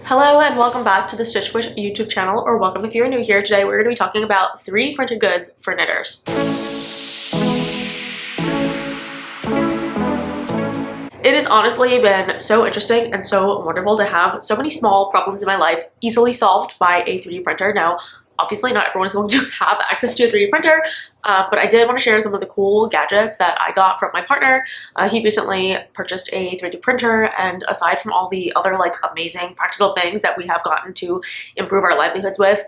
Hello and welcome back to the Stitch Wish YouTube channel, or welcome if you're new here. Today we're going to be talking about 3D printed goods for knitters. It has honestly been so interesting and so wonderful to have so many small problems in my life easily solved by a 3D printer. Now, obviously not everyone is going to have access to a 3D printer, but I did want to share some of the cool gadgets that I got from my partner. He recently purchased a 3D printer, and aside from all the other amazing practical things that we have gotten to improve our livelihoods with,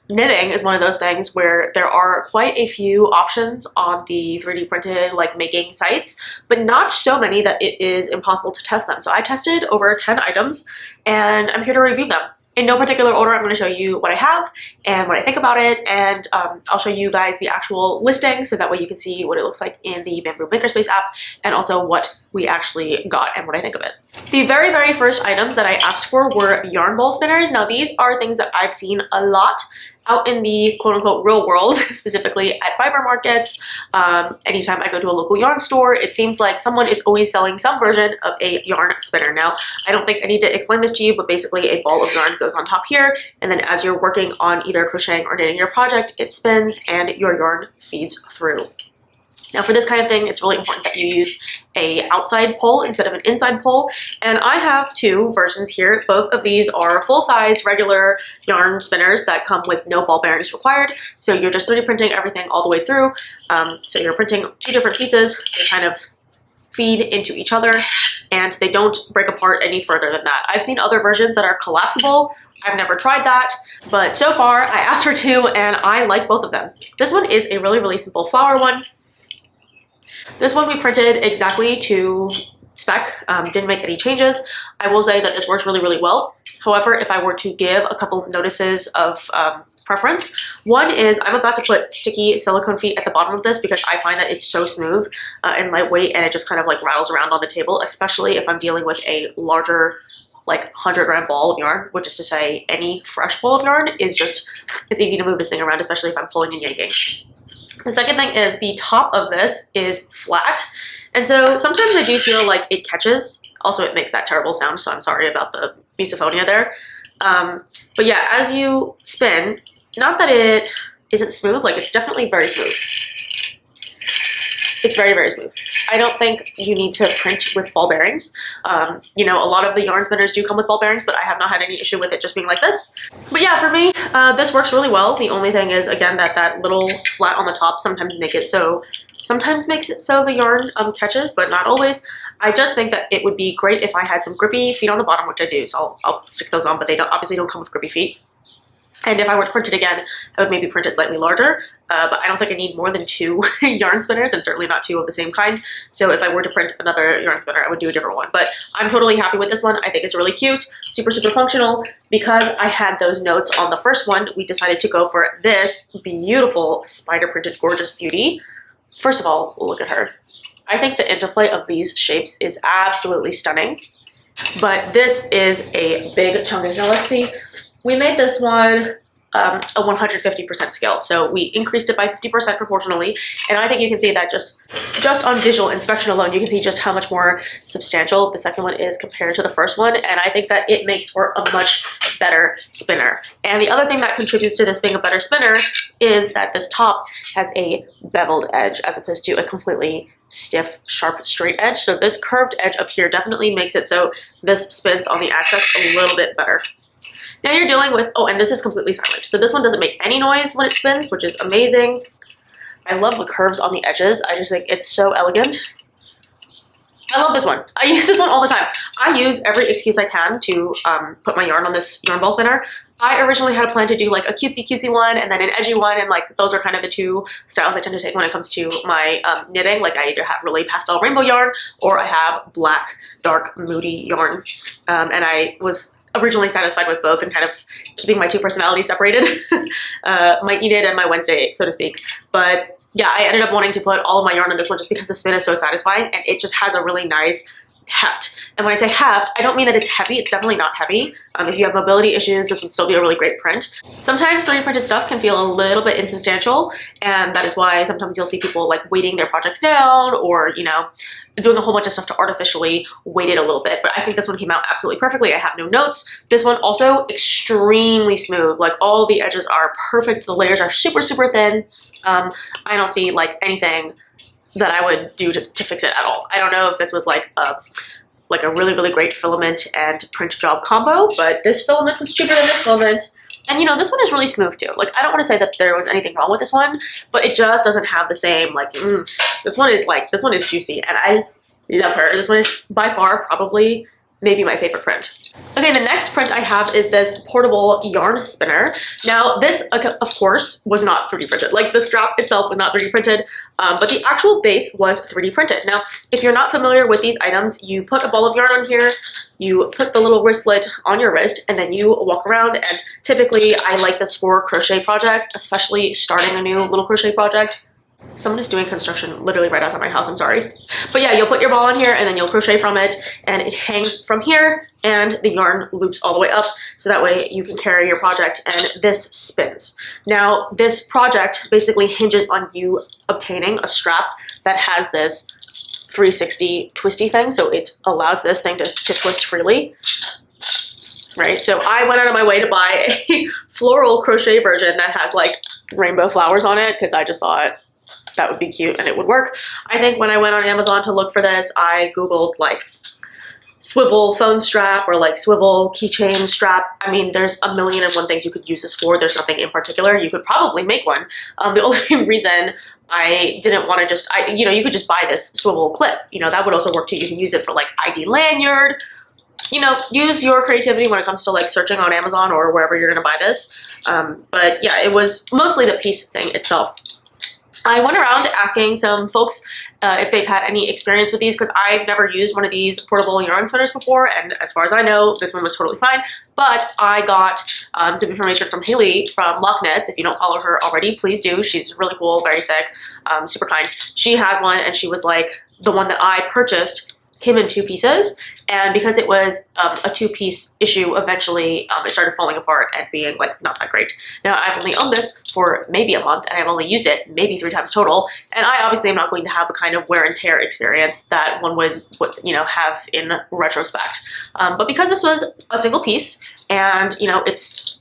knitting is one of those things where there are quite a few options on the 3D printed making sites, but not so many that it is impossible to test them. So I tested over 10 items and I'm here to review them. In no particular order, I'm going to show you what I have and what I think about it, and I'll show you guys the actual listing so that way you can see what it looks like in the Bamboo Makerspace app and also what we actually got and what I think of it. The very first items that I asked for were yarn ball spinners. Now these are things that I've seen a lot out in the quote-unquote real world, specifically at fiber markets. Anytime I go to a local yarn store, it seems like someone is always selling some version of a yarn spinner. Now, I don't think I need to explain this to you, but basically a ball of yarn goes on top here, and then as you're working on either crocheting or knitting your project, it spins and your yarn feeds through. Now for this kind of thing, it's really important that you use a outside pull instead of an inside pull. And I have two versions here. Both of these are full-size regular yarn spinners that come with no ball bearings required. So you're just 3D printing everything all the way through. So you're printing two different pieces. They kind of feed into each other and they don't break apart any further than that. I've seen other versions that are collapsible. I've never tried that, but so far I asked for two and I like both of them. This one is a really simple flower one. This one we printed exactly to spec, didn't make any changes. I will say that this works really well. However, if I were to give a couple notices of preference, one is I'm about to put sticky silicone feet at the bottom of this because I find that it's so smooth and lightweight, and it just kind of rattles around on the table, especially if I'm dealing with a larger 100-gram ball of yarn, which is to say any fresh ball of yarn is just, it's easy to move this thing around, especially if I'm pulling and yanking. The second thing is the top of this is flat, and so sometimes I do feel like it catches. Also, it makes that terrible sound, so I'm sorry about the misophonia there. But yeah, as you spin, not that it isn't smooth, it's definitely very smooth. It's very smooth. I don't think you need to print with ball bearings. You know, a lot of the yarn spinners do come with ball bearings, but I have not had any issue with it just being like this. But yeah, for me, this works really well. The only thing is, again, that little flat on the top sometimes makes it so the yarn catches, but not always. I just think that it would be great if I had some grippy feet on the bottom, which I do, so I'll stick those on, but they obviously don't come with grippy feet. And if I were to print it again, I would maybe print it slightly larger, but I don't think I need more than two yarn spinners, and certainly not two of the same kind. So if I were to print another yarn spinner, I would do a different one. But I'm totally happy with this one. I think it's really cute, super functional. Because I had those notes on the first one, we decided to go for this beautiful spider printed gorgeous beauty. First of all, look at her. I think the interplay of these shapes is absolutely stunning. But this is a big chunk. Now let's see. We made this one a 150% scale, so we increased it by 50% proportionally, and I think you can see that just on visual inspection alone, you can see just how much more substantial the second one is compared to the first one, and I think that it makes for a much better spinner. And the other thing that contributes to this being a better spinner is that this top has a beveled edge as opposed to a completely stiff, sharp, straight edge. So this curved edge up here definitely makes it so this spins on the axis a little bit better. Now you're dealing with, oh, and this is completely silent. So this one doesn't make any noise when it spins, which is amazing. I love the curves on the edges. I just think it's so elegant. I love this one. I use this one all the time. I use every excuse I can to put my yarn on this yarn ball spinner. I originally had a plan to do a cutesy one and then an edgy one, and those are kind of the two styles I tend to take when it comes to my knitting. I either have really pastel rainbow yarn or I have black, dark, moody yarn. And I was originally satisfied with both and kind of keeping my two personalities separated. My Enid and my Wednesday, so to speak. But yeah, I ended up wanting to put all of my yarn on this one just because the spin is so satisfying, and it just has a really nice heft. And when I say heft, I don't mean that it's heavy. It's definitely not heavy. If you have mobility issues, this would still be a really great print. Sometimes 3D printed stuff can feel a little bit insubstantial, and that is why sometimes you'll see people like weighting their projects down, or, you know, doing a whole bunch of stuff to artificially weight it a little bit. But I think this one came out absolutely perfectly. I have no notes. This one also extremely smooth. Like, all the edges are perfect. The layers are super, super thin. I don't see like anything that I would do to fix it at all. I don't know if this was like a really, really great filament and print job combo, but this filament was cheaper than this filament. And, you know, this one is really smooth too. Like, I don't want to say that there was anything wrong with this one, but it just doesn't have the same, like, this one is juicy, and I love her. This one is by far probably maybe my favorite print. Okay, the next print I have is this portable yarn spinner. Now, this, of course, was not 3D printed. Like, the strap itself was not 3D printed, but the actual base was 3D printed. Now, if you're not familiar with these items, you put a ball of yarn on here, you put the little wristlet on your wrist, and then you walk around. And typically, I like this for crochet projects, especially starting a new little crochet project. Someone is doing construction literally right outside my house, I'm sorry. But yeah, you'll put your ball on here and then you'll crochet from it, and it hangs from here and the yarn loops all the way up, so that way you can carry your project, and this spins. Now, this project basically hinges on you obtaining a strap that has this 360 twisty thing, so it allows this thing to twist freely. Right, so I went out of my way to buy a floral crochet version that has like rainbow flowers on it, because I just thought that would be cute and it would work. I think when I went on Amazon to look for this, I Googled like swivel phone strap or like swivel keychain strap. I mean, there's a million and one things you could use this for. There's nothing in particular. You could probably make one. The only reason I didn't want to just, you know, you could just buy this swivel clip. You know, that would also work too. You can use it for like ID lanyard. You know, use your creativity when it comes to like searching on Amazon or wherever you're going to buy this. But yeah, it was mostly the piece thing itself. I went around asking some folks if they've had any experience with these, because I've never used one of these portable yarn spinners before, and as far as I know, this one was totally fine. But I got some information from Haley from Lock Knits. If you don't follow her already, please do. She's really cool, very sick, super kind. She has one, and she was like, the one that I purchased came in 2 pieces, and because it was a 2-piece issue, eventually it started falling apart and being like not that great. Now, I've only owned this for maybe a month, and I've only used it maybe 3 times total, and I obviously am not going to have the kind of wear and tear experience that one would you know, have in retrospect. But because this was a single piece, and you know, it's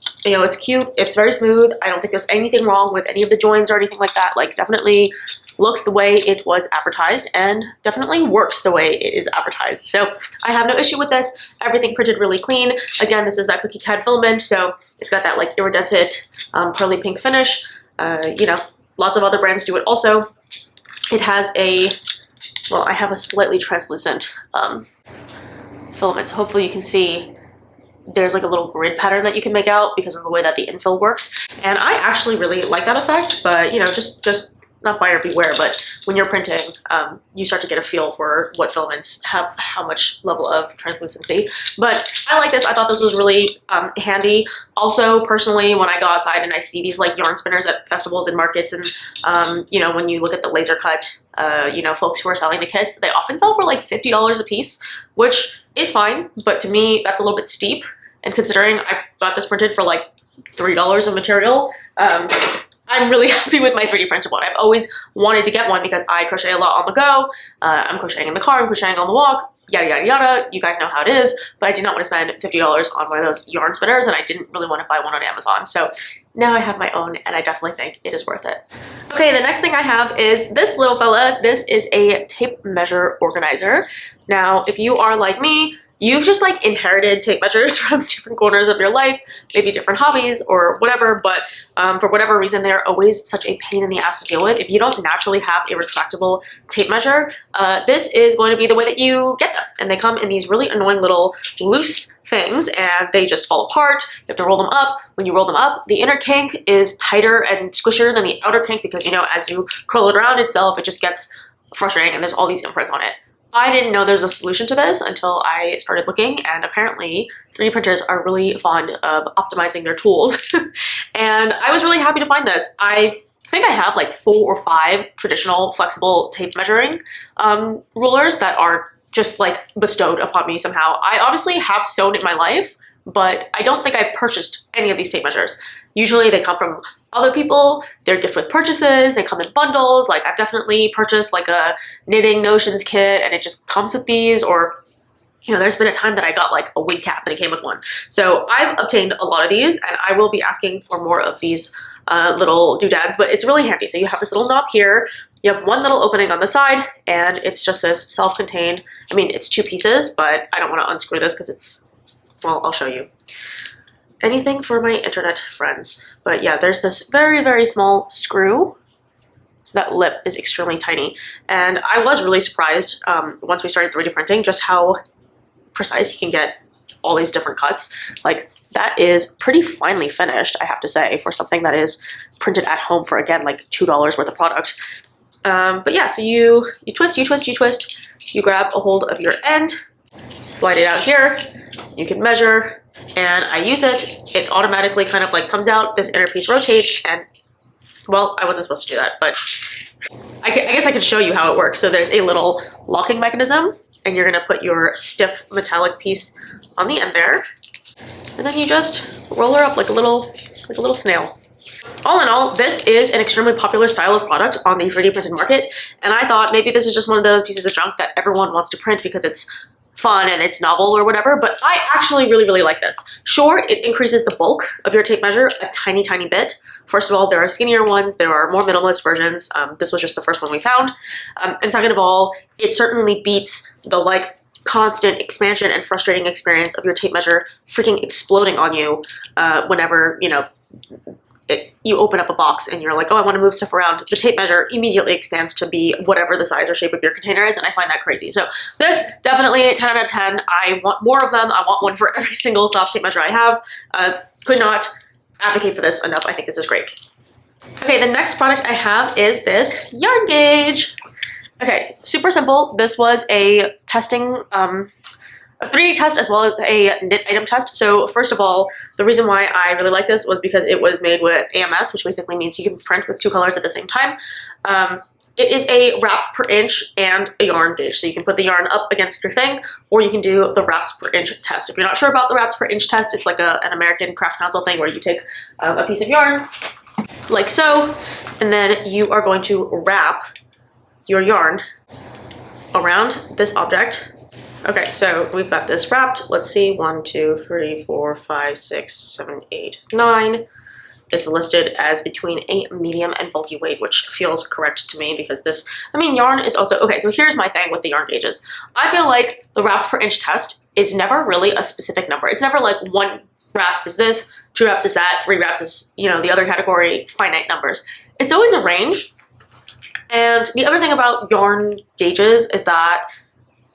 cute, it's very smooth, I don't think there's anything wrong with any of the joins or anything like that. Like, definitely looks the way it was advertised and definitely works the way it is advertised. So I have no issue with this. Everything printed really clean. Again, this is that cookie CAD filament, so it's got that like iridescent pearly pink finish. You know, lots of other brands do it also. It has a, well, I have a slightly translucent filament, so hopefully you can see there's like a little grid pattern that you can make out because of the way that the infill works. And I actually really like that effect, but you know, just not buyer beware, but when you're printing, you start to get a feel for what filaments have how much level of translucency. But I like this. I thought this was really handy. Also, personally, when I go outside and I see these like yarn spinners at festivals and markets, and you know, when you look at the laser cut, you know, folks who are selling the kits, they often sell for like $50 a piece, which is fine, but to me, that's a little bit steep. And considering I got this printed for like $3 of material, I'm really happy with my 3D printed one. I've always wanted to get one because I crochet a lot on the go. I'm crocheting in the car, I'm crocheting on the walk, yada, yada, yada. You guys know how it is, but I did not want to spend $50 on one of those yarn spinners, and I didn't really want to buy one on Amazon. So now I have my own, and I definitely think it is worth it. Okay, the next thing I have is this little fella. This is a tape measure organizer. Now, if you are like me, you've just like inherited tape measures from different corners of your life, maybe different hobbies or whatever, but for whatever reason, they're always such a pain in the ass to deal with. If you don't naturally have a retractable tape measure, this is going to be the way that you get them. And they come in these really annoying little loose things, and they just fall apart. You have to roll them up. When you roll them up, the inner kink is tighter and squishier than the outer kink because, you know, as you curl it around itself, it just gets frustrating and there's all these imprints on it. I didn't know there was a solution to this until I started looking, and apparently 3D printers are really fond of optimizing their tools. And I was really happy to find this. I think I have like 4 or 5 traditional flexible tape measuring rulers that are just like bestowed upon me somehow. I obviously have sewn in my life, but I don't think I purchased any of these tape measures. Usually they come from other people, they're gift with purchases, they come in bundles. Like I've definitely purchased like a knitting notions kit and it just comes with these, or you know, there's been a time that I got like a wig cap and it came with one. So I've obtained a lot of these and I will be asking for more of these little doodads, but it's really handy. So you have this little knob here, you have one little opening on the side, and it's just this self-contained, I mean, it's 2 pieces, but I don't want to unscrew this because it's, well, I'll show you. Anything for my internet friends. But yeah, there's this very, very small screw. So that lip is extremely tiny. And I was really surprised once we started 3D printing just how precise you can get all these different cuts. Like that is pretty finely finished, I have to say, for something that is printed at home for, again, like $2 worth of product. But yeah, so you twist, you grab a hold of your end, slide it out here, you can measure, and I use it, it automatically kind of like comes out, this inner piece rotates, and well, I wasn't supposed to do that, but I guess I can show you how it works. So there's a little locking mechanism, and you're gonna put your stiff metallic piece on the end there, and then you just roll her up like a little snail. All in all, this is an extremely popular style of product on the 3D printed market, and I thought maybe this is just one of those pieces of junk that everyone wants to print because it's fun and it's novel or whatever, but I actually really, really like this. Sure, it increases the bulk of your tape measure a tiny, tiny bit. First of all, there are skinnier ones, there are more minimalist versions. This was just the first one we found. And second of all, it certainly beats the like constant expansion and frustrating experience of your tape measure freaking exploding on you whenever, you know, you open up a box and you're like, oh, I want to move stuff around. The tape measure immediately expands to be whatever the size or shape of your container is, and I find that crazy. So this, definitely 10 out of 10. I want more of them. I want one for every single soft tape measure I have. Could not advocate for this enough. I think this is great. Okay, the next product I have is this yarn gauge. Okay, super simple. This was a testing, a 3D test as well as a knit item test. So first of all, the reason why I really like this was because it was made with AMS, which basically means you can print with 2 colors at the same time. It is a wraps per inch and a yarn gauge. So you can put the yarn up against your thing, or you can do the wraps per inch test. If you're not sure about the wraps per inch test, it's like an American craft council thing where you take a piece of yarn like so, and then you are going to wrap your yarn around this object. Okay, so we've got this wrapped. Let's see, 1, 2, 3, 4, 5, 6, 7, 8, 9. It's listed as between a medium and bulky weight, which feels correct to me because this, I mean, yarn is also, okay, so here's my thing with the yarn gauges. I feel like the wraps per inch test is never really a specific number. It's never like 1 wrap is this, 2 wraps is that, 3 wraps is, you know, the other category, finite numbers. It's always a range. And the other thing about yarn gauges is that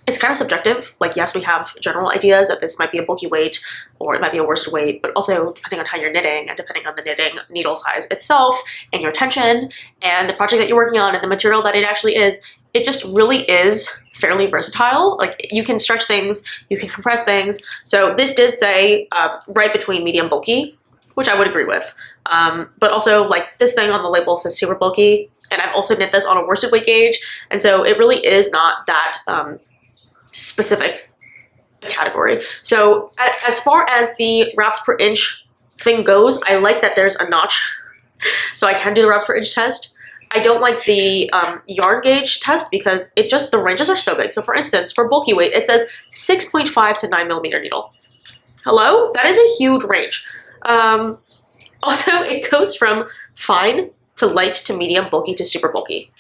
it's kind of subjective. Like, yes, we have general ideas that this might be a bulky weight or it might be a worsted weight, but also depending on how you're knitting and depending on the knitting needle size itself and your tension and the project that you're working on and the material that it actually is, it just really is fairly versatile. Like, you can stretch things, you can compress things. So this did say right between medium bulky, which I would agree with. But also, like, this thing on the label says super bulky, and I've also knit this on a worsted weight gauge, and so it really is not that specific category. So as far as the wraps per inch thing goes, I like that there's a notch, so I can do the wraps per inch test. I don't like the yarn gauge test because it just, the ranges are so big. So for instance, for bulky weight, it says 6.5 to 9 millimeter needle. Hello? That is a huge range. Also, it goes from fine to light to medium, bulky to super bulky.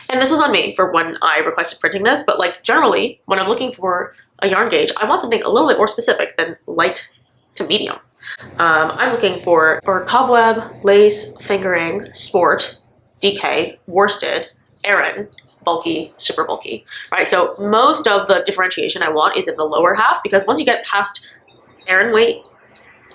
And this was on me for when I requested printing this, but like generally, when I'm looking for a yarn gauge, I want something a little bit more specific than light to medium. I'm looking for cobweb, lace, fingering, sport, DK, worsted, Aran, bulky, super bulky, right? So most of the differentiation I want is in the lower half, because once you get past Aran weight,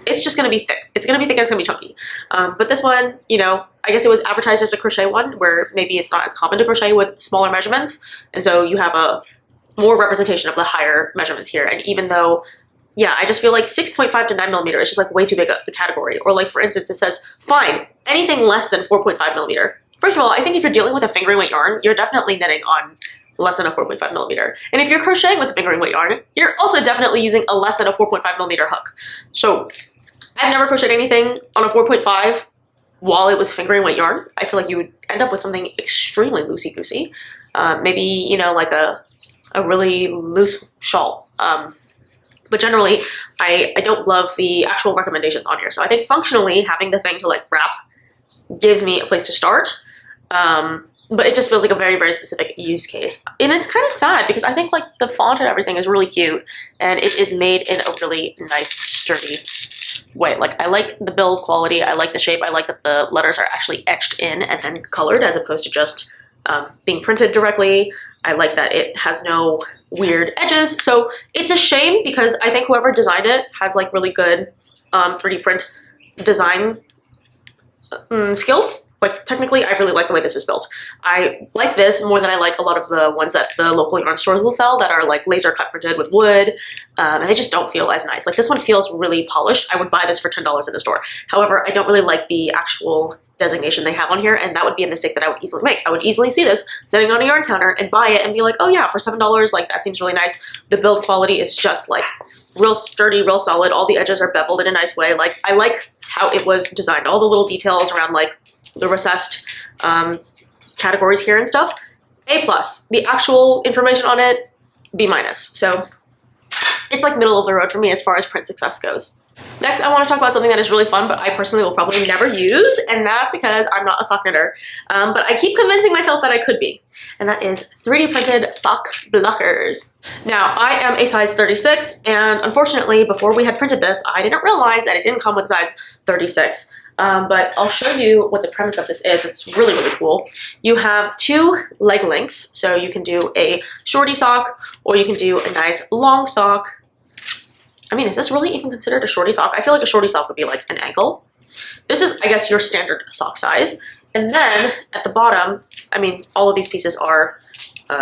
it's just going to be thick. It's going to be thick and it's going to be chunky. But this one, you know, I guess it was advertised as a crochet one where maybe it's not as common to crochet with smaller measurements. And so you have a more representation of the higher measurements here. And even though, yeah, I just feel like 6.5 to 9 millimeter is just like way too big a category. Or like, for instance, it says, fine, anything less than 4.5 millimeter. First of all, I think if you're dealing with a fingering weight yarn, you're definitely knitting on less than a 4.5 millimeter. And if you're crocheting with fingering weight yarn, you're also definitely using a less than a 4.5 millimeter hook. So I've never crocheted anything on a 4.5 while it was fingering weight yarn. I feel like you would end up with something extremely loosey-goosey. Maybe, you know, like a really loose shawl. But generally, I don't love the actual recommendations on here. So I think functionally having the thing to like wrap gives me a place to start. But it just feels like a very, very specific use case. And it's kind of sad because I think like the font and everything is really cute and it is made in a really nice, sturdy way. Like I like the build quality, I like the shape, I like that the letters are actually etched in and then colored as opposed to just being printed directly. I like that it has no weird edges. So it's a shame because I think whoever designed it has like really good 3D print design skills. Like technically, I really like the way this is built. I like this more than I like a lot of the ones that the local yarn stores will sell that are like laser cut printed with wood, and they just don't feel as nice. Like this one feels really polished. I would buy this for $10 in the store. However, I don't really like the actual designation they have on here, and that would be a mistake that I would easily make. I would easily see this sitting on a yarn counter and buy it and be like, oh yeah, for $7, like that seems really nice. The build quality is just like real sturdy, real solid. All the edges are beveled in a nice way. Like I like how it was designed. All the little details around like the recessed categories here and stuff. A+. The actual information on it, B-. So it's like middle of the road for me as far as print success goes. Next, I want to talk about something that is really fun, but I personally will probably never use, and that's because I'm not a sock knitter. But I keep convincing myself that I could be, and that is 3D printed sock blockers. Now, I am a size 36, and unfortunately, before we had printed this, I didn't realize that it didn't come with a size 36. But I'll show you what the premise of this is. It's really, really cool. You have 2 leg lengths, so you can do a shorty sock, or you can do a nice long sock. I mean, is this really even considered a shorty sock? I feel like a shorty sock would be like an ankle. This is, I guess, your standard sock size. And then at the bottom, I mean, all of these pieces are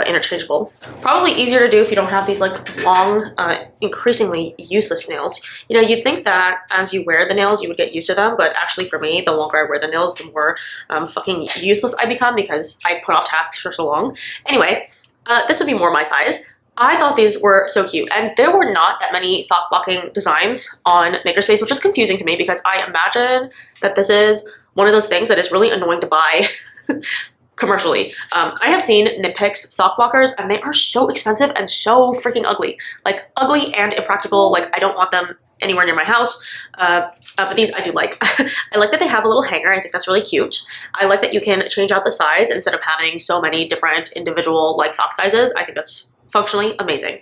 interchangeable. Probably easier to do if you don't have these like long, increasingly useless nails. You know, you'd think that as you wear the nails, you would get used to them, but actually for me, the longer I wear the nails, the more fucking useless I become because I put off tasks for so long. Anyway, this would be more my size. I thought these were so cute, and there were not that many sock blocking designs on Makerspace, which is confusing to me because I imagine that this is one of those things that is really annoying to buy commercially. I have seen Nitpick's sock blockers and they are so expensive and so freaking ugly. Like ugly and impractical. Like I don't want them anywhere near my house. But these I do like. I like that they have a little hanger. I think that's really cute. I like that you can change out the size instead of having so many different individual like sock sizes. I think that's functionally amazing.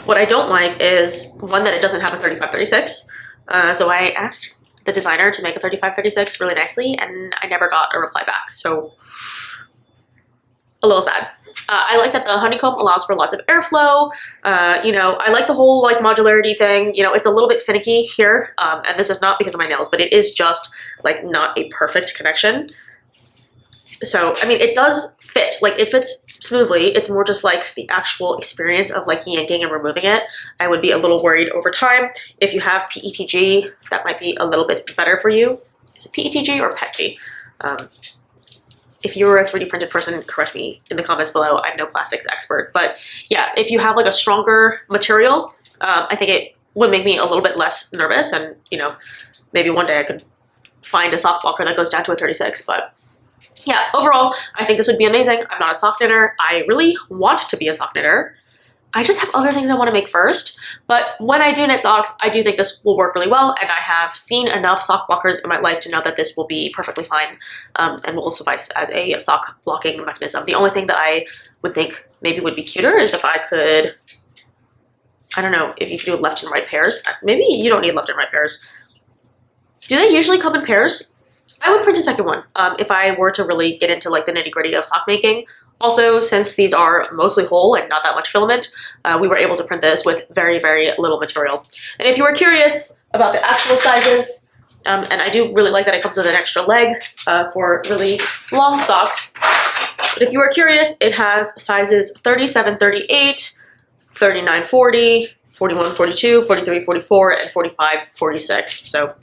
What I don't like is one that it doesn't have a 35-36. So I asked the designer to make a 35-36 really nicely and I never got a reply back. So a little sad. I like that the honeycomb allows for lots of airflow. You know, I like the whole like modularity thing. You know, it's a little bit finicky here. And this is not because of my nails, but it is just like not a perfect connection. So, I mean, it does fit, like it fits smoothly. It's more just like the actual experience of like yanking and removing it. I would be a little worried over time. If you have PETG, that might be a little bit better for you. Is it PETG or PETG? If you're a 3D printed person, correct me in the comments below. I'm no plastics expert, but yeah, if you have like a stronger material, I think it would make me a little bit less nervous. And you know, maybe one day I could find a sock blocker that goes down to a 36, but yeah, overall, I think this would be amazing. I'm not a sock knitter. I really want to be a sock knitter. I just have other things I want to make first. But when I do knit socks, I do think this will work really well. And I have seen enough sock blockers in my life to know that this will be perfectly fine and will suffice as a sock blocking mechanism. The only thing that I would think maybe would be cuter is if I could, I don't know, if you could do left and right pairs. Maybe you don't need left and right pairs. Do they usually come in pairs? I would print a second one if I were to really get into like the nitty gritty of sock making. Also, since these are mostly whole and not that much filament, we were able to print this with very, very little material. And if you were curious about the actual sizes, and I do really like that it comes with an extra leg for really long socks. But if you were curious, it has sizes 37-38, 39-40, 41-42, 43-44, and 45-46. So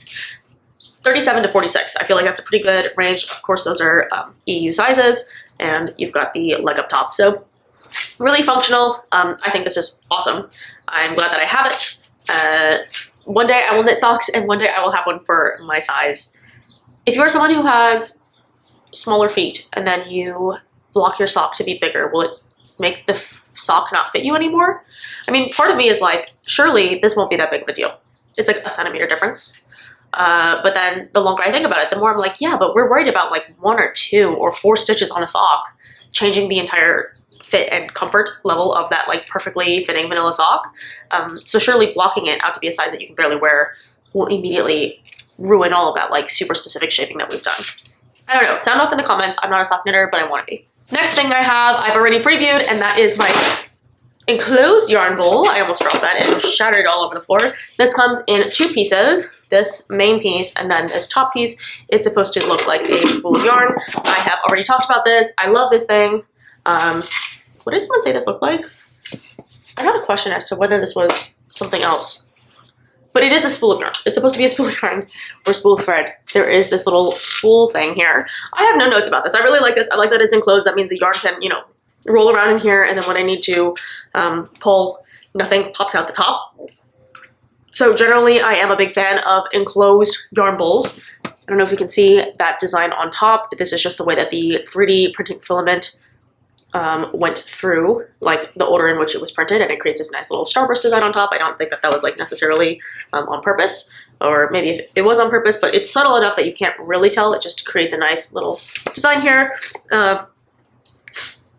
37 to 46. I feel like that's a pretty good range. Of course, those are EU sizes, and you've got the leg up top. So Really functional. I think this is awesome. I'm glad that I have it. One day I will knit socks and one day I will have one for my size. If you are someone who has smaller feet and then you block your sock to be bigger, will it make the sock not fit you anymore? I mean, part of me is like, surely this won't be that big of a deal. It's like a centimeter difference. But then the longer I think about it, the more I'm like, yeah, but we're worried about like 1 or 2 or 4 stitches on a sock changing the entire fit and comfort level of that like perfectly fitting vanilla sock. So surely blocking it out to be a size that you can barely wear will immediately ruin all of that like super specific shaping that we've done. I don't know, sound off in the comments. I'm not a sock knitter, but I want to be. Next thing I have, I've already previewed, and that is my enclosed yarn bowl. I almost dropped that and shattered it all over the floor. This comes in 2 pieces, this main piece and then this top piece. It's supposed to look like a spool of yarn. I have already talked about this. I love this thing. What did someone say this looked like? I had a question as to whether this was something else. But it is a spool of yarn. It's supposed to be a spool of yarn or spool of thread. There is this little spool thing here. I have no notes about this. I really like this. I like that it's enclosed. That means the yarn can, you know, roll around in here, and then when I need to pull, nothing pops out the top. So generally, I am a big fan of enclosed yarn bowls. I don't know if you can see that design on top. This is just the way that the 3D printing filament went through, like the order in which it was printed, and it creates this nice little starburst design on top. I don't think that that was like necessarily on purpose, or maybe if it was on purpose, but it's subtle enough that you can't really tell. It just creates a nice little design here.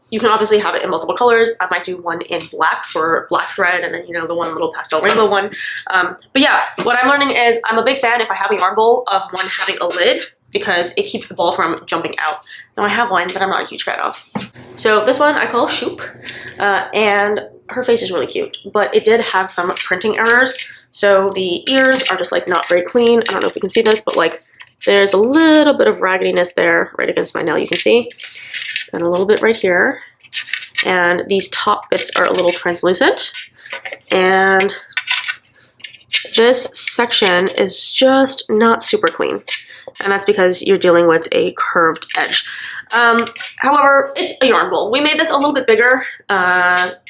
You can obviously have it in multiple colors. I might do one in black for black thread, and then, you know, the one little pastel rainbow one. But yeah, what I'm learning is I'm a big fan, if I have a yarn bowl, of one having a lid, because it keeps the ball from jumping out. Now I have one that I'm not a huge fan of. So this one I call Shoop, and her face is really cute, but it did have some printing errors. So the ears are just like not very clean. I don't know if you can see this, but like there's a little bit of raggediness there right against my nail, you can see, and a little bit right here. And these top bits are a little translucent, and this section is just not super clean. And that's because you're dealing with a curved edge. However, it's a yarn bowl. We made this a little bit bigger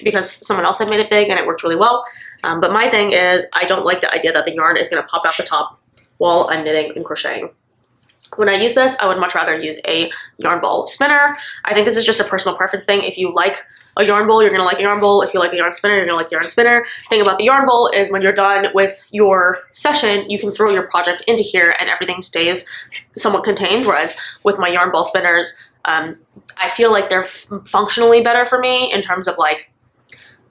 because someone else had made it big and it worked really well. But my thing is, I don't like the idea that the yarn is going to pop out the top while I'm knitting and crocheting. When I use this, I would much rather use a yarn ball spinner. I think this is just a personal preference thing. If you like a yarn bowl, you're gonna like a yarn bowl. If you like a yarn spinner, you're gonna like a yarn spinner. The thing about the yarn bowl is when you're done with your session, you can throw your project into here and everything stays somewhat contained. Whereas with my yarn ball spinners, I feel like they're functionally better for me in terms of like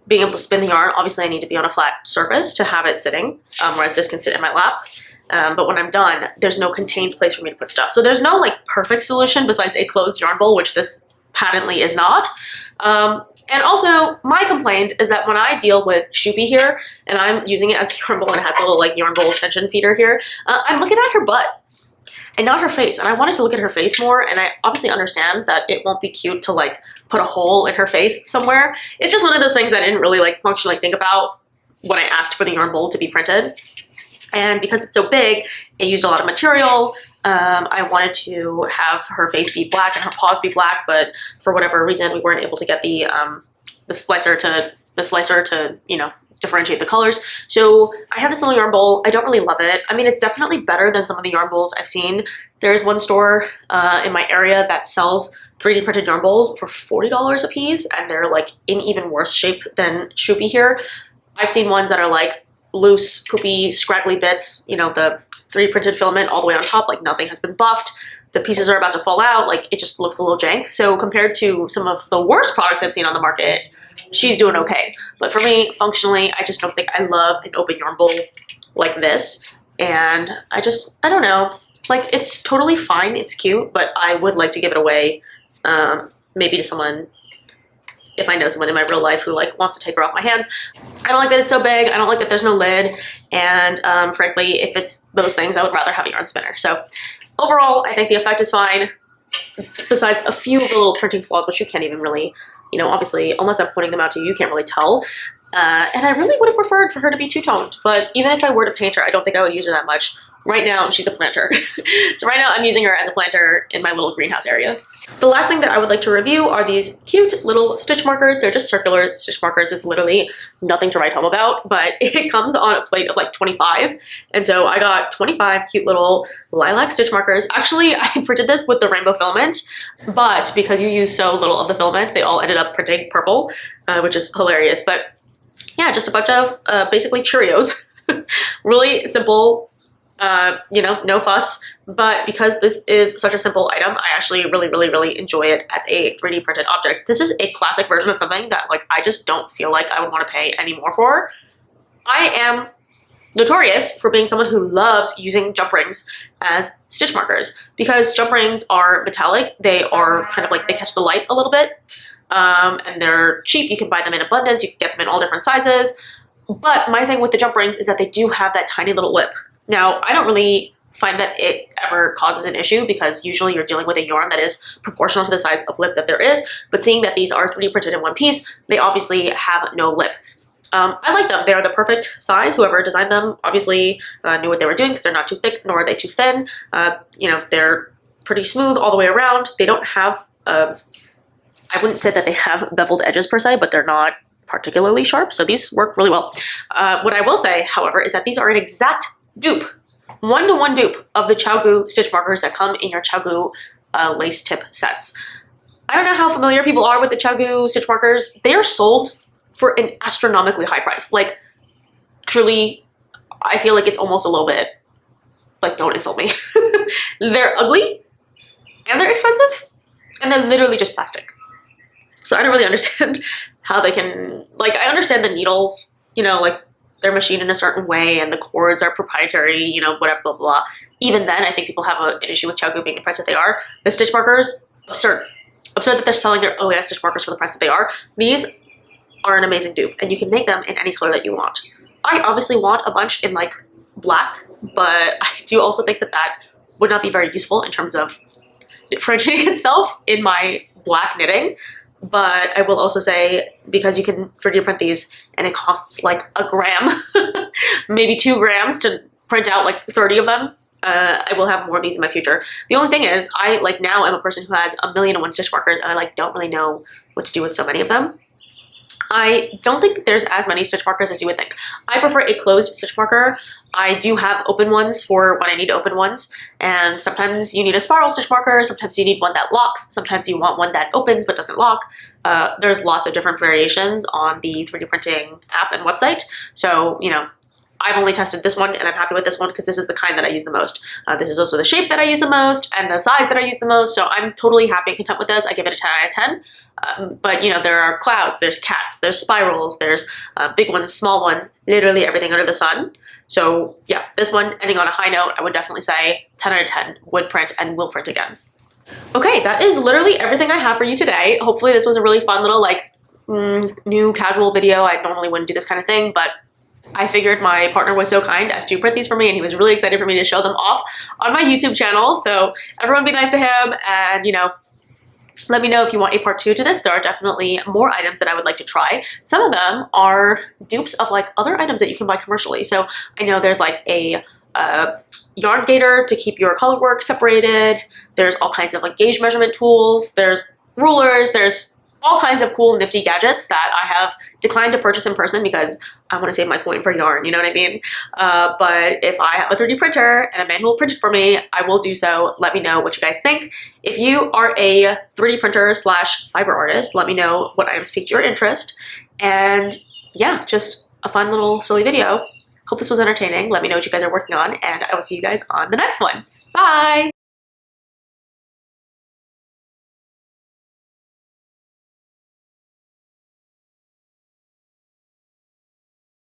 being able to spin the yarn. Obviously I need to be on a flat surface to have it sitting, whereas this can sit in my lap. But when I'm done, there's no contained place for me to put stuff. So there's no like perfect solution besides a closed yarn bowl, which this patently is not. And also my complaint is that when I deal with Shoopy here and I'm using it as a yarn bowl and it has a little like yarn bowl tension feeder here, I'm looking at her butt and not her face. And I wanted to look at her face more, and I obviously understand that it won't be cute to like put a hole in her face somewhere. It's just one of those things that I didn't really like functionally think about when I asked for the yarn bowl to be printed. And because it's so big, it used a lot of material. I wanted to have her face be black and her paws be black, but for whatever reason, we weren't able to get the slicer to, you know, differentiate the colors. So I have this little yarn bowl. I don't really love it. I mean, it's definitely better than some of the yarn bowls I've seen. There's one store in my area that sells 3D printed yarn bowls for $40 a piece, and they're like in even worse shape than Shoopy here. I've seen ones that are like loose, poopy, scraggly bits, you know, the 3D printed filament all the way on top, like nothing has been buffed. The pieces are about to fall out, like it just looks a little jank. So compared to some of the worst products I've seen on the market, she's doing okay. But for me, functionally, I just don't think I love an open yarn bowl like this. And I don't know, like it's totally fine, it's cute, but I would like to give it away maybe to someone, if I know someone in my real life who like wants to take her off my hands. I don't like that it's so big. I don't like that there's no lid. And frankly, if it's those things, I would rather have a yarn spinner. So overall, I think the effect is fine. Besides a few of the little printing flaws, which you can't even really, you know, obviously, unless I'm pointing them out to you, you can't really tell. And I really would have preferred for her to be two-toned. But even if I were to paint her, I don't think I would use her that much. right now she's a planter. So right now I'm using her as a planter in my little greenhouse area. The last thing that I would like to review are these cute little stitch markers. They're just circular stitch markers. It's literally nothing to write home about, but it comes on a plate of like 25. And so I got 25 cute little lilac stitch markers. Actually, I printed this with the rainbow filament, but because you use so little of the filament, they all ended up printing purple, which is hilarious. But yeah, just a bunch of basically Cheerios. Really simple. You know, no fuss, but because this is such a simple item, I actually really enjoy it as a 3D printed object. This is a classic version of something that like I just don't feel like I would want to pay any more for. I am notorious for being someone who loves using jump rings as stitch markers because jump rings are metallic. They are kind of like, they catch the light a little bit, and they're cheap. You can buy them in abundance. You can get them in all different sizes. But my thing with the jump rings is that they do have that tiny little lip. Now, I don't really find that it ever causes an issue because usually you're dealing with a yarn that is proportional to the size of lip that there is, but seeing that these are 3D printed in one piece, they obviously have no lip. I like them. They are the perfect size. Whoever designed them obviously knew what they were doing because they're not too thick nor are they too thin. You know, they're pretty smooth all the way around. They don't have, I wouldn't say that they have beveled edges per se, but they're not particularly sharp, so these work really well. What I will say, however, is that these are an exact dupe, one-to-one dupe of the ChiaoGoo stitch markers that come in your ChiaoGoo lace tip sets. I don't know how familiar people are with the ChiaoGoo stitch markers. They are sold for an astronomically high price. Like, truly, I feel like it's almost a little bit, like, don't insult me. They're ugly, and they're expensive, and they're literally just plastic. So I don't really understand how they can, like, I understand the needles, you know, like, they're machined in a certain way and the cords are proprietary, you know, whatever, blah, blah. Even then, I think people have an issue with ChiaoGoo being the price that they are. The stitch markers, absurd. Absurd that they're selling their OES stitch markers for the price that they are. These are an amazing dupe and you can make them in any color that you want. I obviously want a bunch in like black, but I do also think that that would not be very useful in terms of differentiating itself in my black knitting. But I will also say, because you can 3D print these and it costs like a gram, maybe 2 grams to print out like 30 of them, I will have more of these in my future. The only thing is, I like now am a person who has 1,000,001 stitch markers and I like don't really know what to do with so many of them. I don't think there's as many stitch markers as you would think. I prefer a closed stitch marker. I do have open ones for when I need open ones, and sometimes you need a spiral stitch marker, sometimes you need one that locks, sometimes you want one that opens but doesn't lock. There's lots of different variations on the 3D printing app and website, so, you know, I've only tested this one and I'm happy with this one because this is the kind that I use the most. This is also the shape that I use the most and the size that I use the most, so I'm totally happy and content with this. I give it a 10 out of 10. But, you know, there are clouds, there's cats, there's spirals, there's big ones, small ones, literally everything under the sun. So yeah, this one, ending on a high note, I would definitely say 10 out of 10, would print and will print again. Okay, that is literally everything I have for you today. Hopefully this was a really fun little like new casual video. I normally wouldn't do this kind of thing, but I figured my partner was so kind as to print these for me and he was really excited for me to show them off on my YouTube channel. So everyone be nice to him and, you know, let me know if you want a part 2 to this. There are definitely more items that I would like to try. Some of them are dupes of like other items that you can buy commercially. So I know there's like a yarn gaiter to keep your color work separated. There's all kinds of like gauge measurement tools. There's rulers. There's all kinds of cool nifty gadgets that I have declined to purchase in person because I want to save my coin for yarn, you know what I mean? But if I have a 3D printer and a man who will print it for me, I will do so. Let me know what you guys think. If you are a 3D printer / fiber artist, let me know what items piqued your interest. And yeah, just a fun little silly video. Hope this was entertaining. Let me know what you guys are working on and I will see you guys on the next one. Bye!